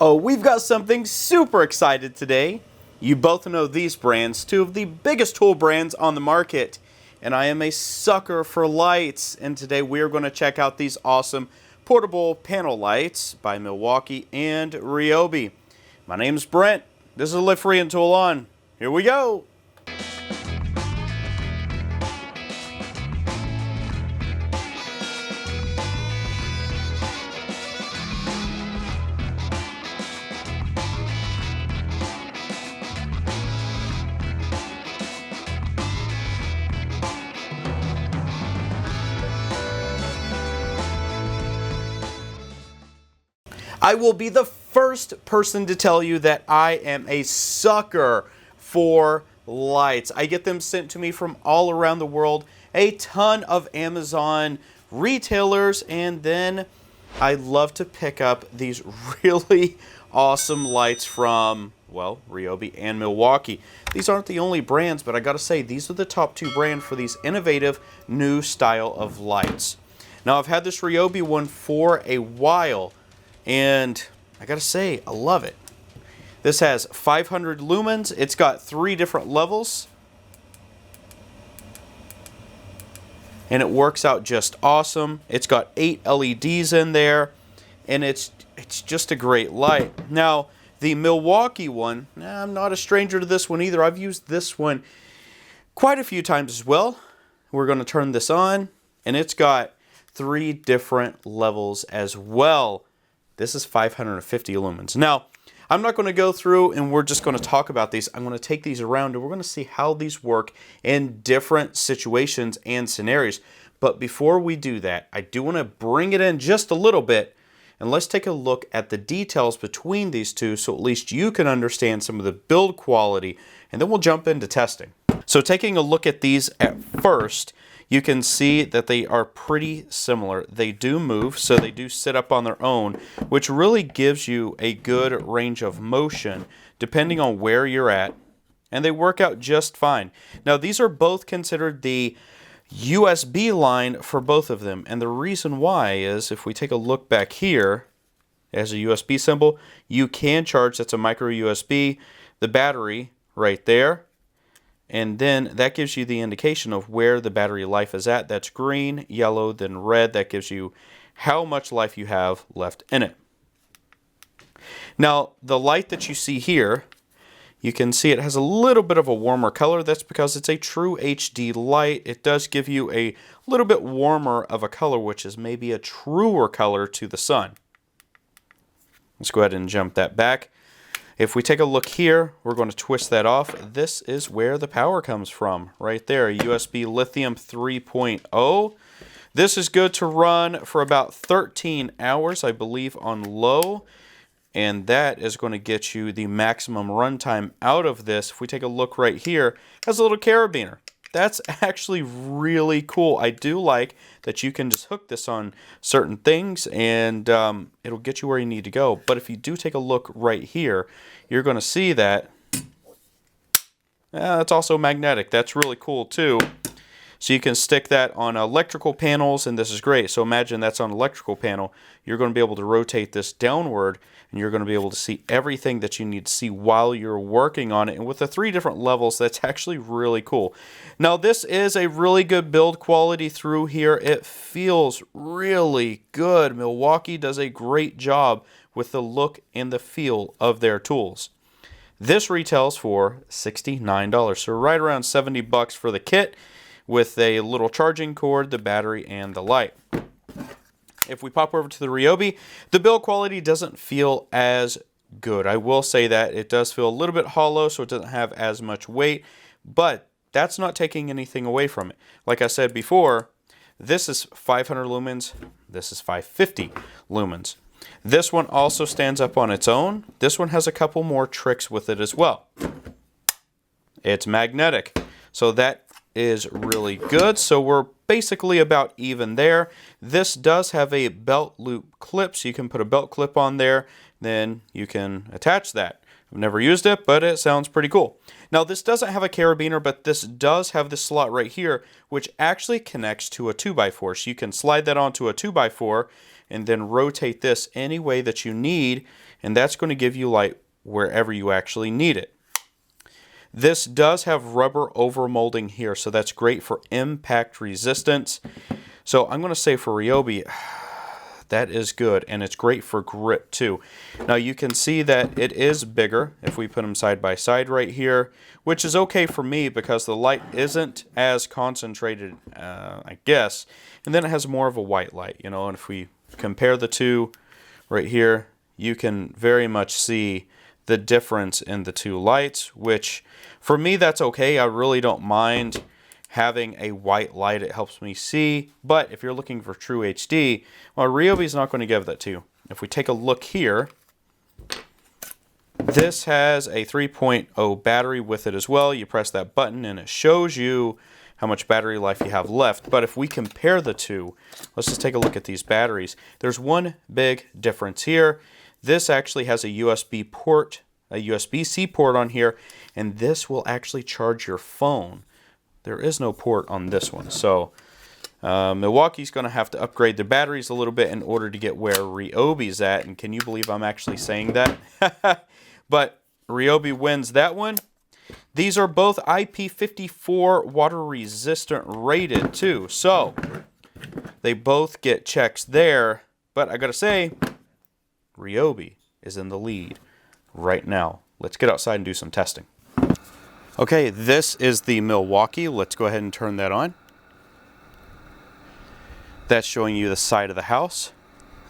Oh, we've got something super excited today. You both know these brands, two of the biggest tool brands on the market. And I am a sucker for lights. And today we are going to check out these awesome portable panel lights by Milwaukee and Ryobi. My name's Brent. This is a Lift Free and Tool On. Here we go. I will be the first person to tell you that I am a sucker for lights. I get them sent to me from all around the world, a ton of Amazon retailers, and then I love to pick up these really awesome lights from, well, Ryobi and Milwaukee. These aren't the only brands, but I gotta say, these are the top two brands for these innovative new style of lights. Now, I've had this Ryobi one for a while, and I gotta say, I love it. This has 500 lumens. It's got 3 different levels. And it works out just awesome. It's got 8 LEDs in there. And it's just a great light. Now, the Milwaukee one, I'm not a stranger to this one either. I've used this one quite a few times as well. We're gonna turn this on, and it's got 3 different levels as well. This is 550 lumens. Now, I'm not going to go through and we're just going to talk about these. I'm going to take these around and we're going to see how these work in different situations and scenarios. But before we do that, I do want to bring it in just a little bit, and let's take a look at the details between these two so at least you can understand some of the build quality, and then we'll jump into testing. So taking a look at these at first, you can see that they are pretty similar. They do move, so they do sit up on their own, which really gives you a good range of motion depending on where you're at, and they work out just fine. Now, these are both considered the USB line for both of them, and the reason why is if we take a look back here, it has a USB symbol. You can charge, that's a micro USB, the battery right there. And then that gives you the indication of where the battery life is at. That's green, yellow, then red. That gives you how much life you have left in it. Now, the light that you see here, you can see it has a little bit of a warmer color. That's because it's a true HD light. It does give you a little bit warmer of a color, which is maybe a truer color to the sun. Let's go ahead and jump that back. If we take a look here, we're going to twist that off. This is where the power comes from, right there, USB lithium 3.0. This is good to run for about 13 hours, I believe, on low. And that is going to get you the maximum runtime out of this. If we take a look right here, it has a little carabiner. That's actually really cool. I do like that you can just hook this on certain things and it'll get you where you need to go. But if you do take a look right here, you're going to see that it's also magnetic. That's really cool too. So you can stick that on electrical panels, and this is great. So imagine that's on an electrical panel. You're going to be able to rotate this downward, and you're going to be able to see everything that you need to see while you're working on it. And with the 3 different levels, that's actually really cool. Now, this is a really good build quality through here. It feels really good. Milwaukee does a great job with the look and the feel of their tools. This retails for $69, so right around $70 for the kit, with a little charging cord, the battery, and the light. If we pop over to the Ryobi, the build quality doesn't feel as good. I will say that it does feel a little bit hollow, so it doesn't have as much weight, but that's not taking anything away from it. Like I said before, this is 500 lumens, this is 550 lumens. This one also stands up on its own. This one has a couple more tricks with it as well. It's magnetic, so that is really good. So we're basically about even there. This does have a belt loop clip, so you can put a belt clip on there, then you can attach that. I've never used it, but it sounds pretty cool. Now, this doesn't have a carabiner, but this does have this slot right here, which actually connects to a 2x4. So you can slide that onto a 2x4 and then rotate this any way that you need, and that's going to give you light wherever you actually need it. This does have rubber overmolding here, so that's great for impact resistance. So I'm going to say for Ryobi, that is good, and it's great for grip too. Now you can see that it is bigger if we put them side by side right here, which is okay for me because the light isn't as concentrated, I guess. And then it has more of a white light, you know, and if we compare the two right here, you can very much see the difference in the two lights, which for me that's okay. I really don't mind having a white light. It helps me see. But if you're looking for true HD, well, Ryobi is not going to give that to you. If we take a look here, this has a 3.0 battery with it as well. You press that button and it shows you how much battery life you have left. But if we compare the two, let's just take a look at these batteries. There's one big difference here. This actually has a USB port, a USB-C port on here, and this will actually charge your phone. There is no port on this one, so Milwaukee's going to have to upgrade their batteries a little bit in order to get where Ryobi's at, and can you believe I'm actually saying that? But Ryobi wins that one. These are both IP54 water resistant rated too, so they both get checks there, but I gotta say, Ryobi is in the lead right now. Let's get outside and do some testing. Okay, this is the Milwaukee. Let's go ahead and turn that on. That's showing you the side of the house.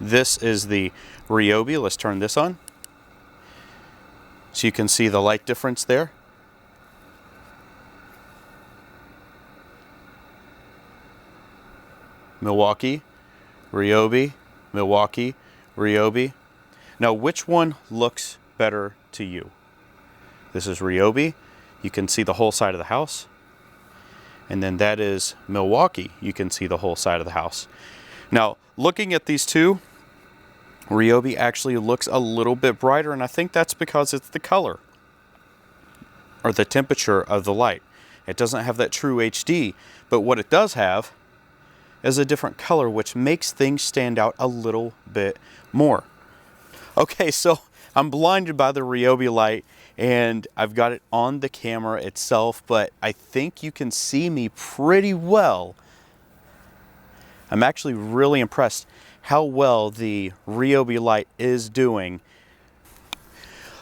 This is the Ryobi. Let's turn this on. So you can see the light difference there. Milwaukee, Ryobi, Milwaukee, Ryobi. Now, which one looks better to you? This is Ryobi. You can see the whole side of the house. And then that is Milwaukee. You can see the whole side of the house. Now, looking at these two, Ryobi actually looks a little bit brighter, and I think that's because it's the color or the temperature of the light. It doesn't have that true HD, but what it does have is a different color, which makes things stand out a little bit more. Okay, so I'm blinded by the Ryobi light, and I've got it on the camera itself, but I think you can see me pretty well. I'm actually really impressed how well the Ryobi light is doing.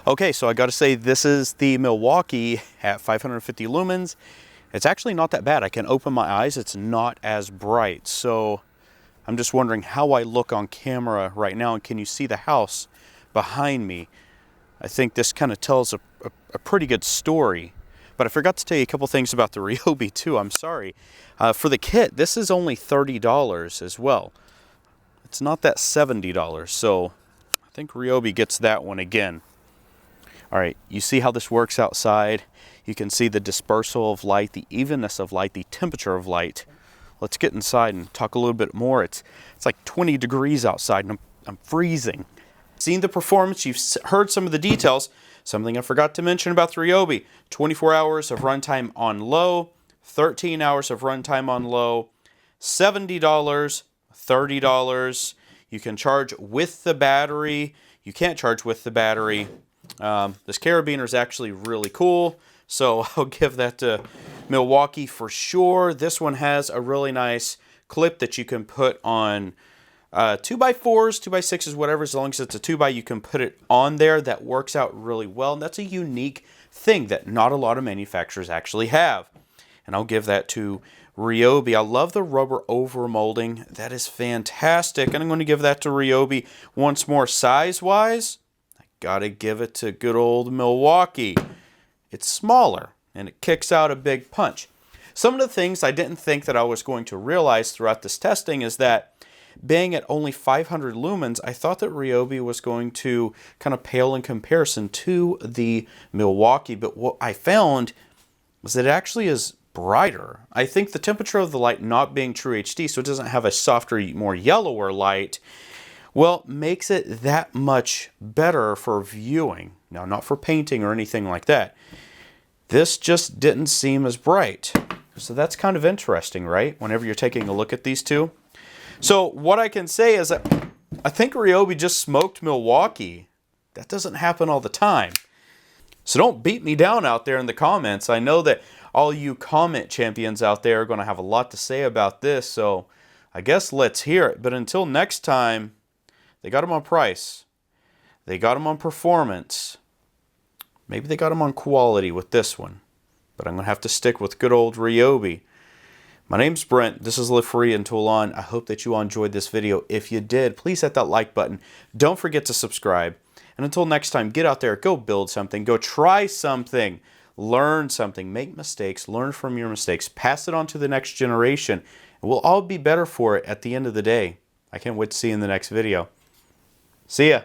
Okay, so I gotta say, this is the Milwaukee at 550 lumens. It's actually not that bad. I can open my eyes, it's not as bright. So I'm just wondering how I look on camera right now, and can you see the house behind me? I think this kind of tells a pretty good story. But I forgot to tell you a couple things about the Ryobi too, I'm sorry. For the kit, this is only $30 as well. It's not that $70, so I think Ryobi gets that one again. All right, you see how this works outside. You can see the dispersal of light, the evenness of light, the temperature of light. Let's get inside and talk a little bit more. It's like 20 degrees outside and I'm freezing. Seen the performance, you've heard some of the details. Something I forgot to mention about the Ryobi: 24 hours of runtime on low, 13 hours of runtime on low, $70, $30. You can charge with the battery. You can't charge with the battery. This carabiner is actually really cool, so I'll give that to Milwaukee for sure. This one has a really nice clip that you can put on 2x4s, 2x6s, whatever. As long as it's a 2x, you can put it on there. That works out really well, and that's a unique thing that not a lot of manufacturers actually have. And I'll give that to Ryobi. I love the rubber overmolding. That is fantastic, and I'm going to give that to Ryobi once more. Size-wise, I gotta give it to good old Milwaukee. It's smaller, and it kicks out a big punch. Some of the things I didn't think that I was going to realize throughout this testing is that being at only 500 lumens, I thought that Ryobi was going to kind of pale in comparison to the Milwaukee, but what I found was that it actually is brighter. I think the temperature of the light not being true HD, so it doesn't have a softer, more yellower light, well, makes it that much better for viewing. Now, not for painting or anything like that. This just didn't seem as bright. So that's kind of interesting, right? Whenever you're taking a look at these two. So what I can say is that I think Ryobi just smoked Milwaukee. that doesn't happen all the time. So don't beat me down out there in the comments. I know that all you comment champions out there are going to have a lot to say about this, so I guess let's hear it. But until next time, they got them on price. They got them on performance. Maybe they got them on quality with this one. But I'm going to have to stick with good old Ryobi. My name's Brent. This is Live Free and Tool On. I hope that you all enjoyed this video. If you did, please hit that like button. Don't forget to subscribe. And until next time, get out there, go build something, go try something, learn something, make mistakes, learn from your mistakes, pass it on to the next generation, and we'll all be better for it at the end of the day. I can't wait to see you in the next video. See ya.